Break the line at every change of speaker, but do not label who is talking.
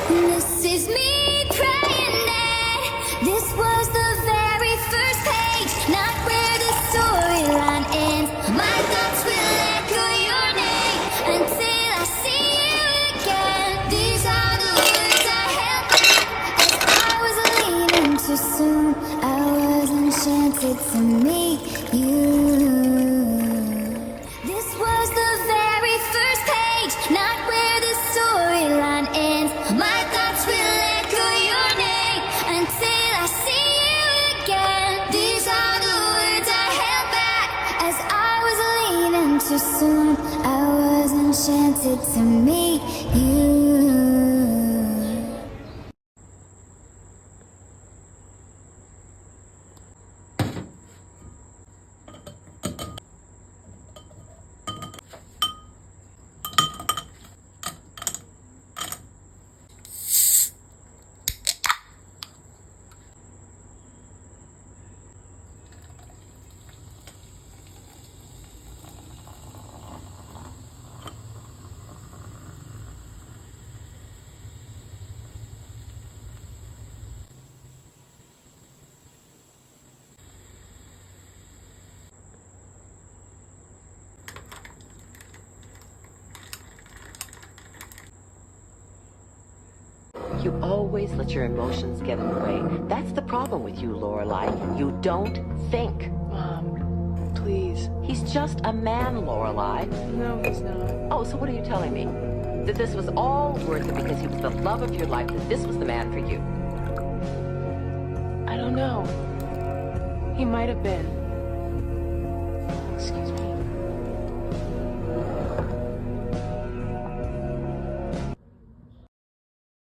This is me praying that this was the very first page, not where the storyline ends. My thoughts will echo your name until I see you again. These are the words I held back as I was leaving too soon. I was enchanted to meet you. This was the very first page, not where the storyline ends. My thoughts will echo your name until I see you again. These are the words I held back as I was leaving too soon. I was enchanted to meet you.
You always let your emotions get in the way. That's the problem with you, Lorelai. You don't think.
Mom, please.
He's just a man, Lorelai.
No, he's not.
Oh, so what are you telling me? That this was all worth it because he was the love of your life, that this was the man for you?
I don't know. He might have been. Excuse me.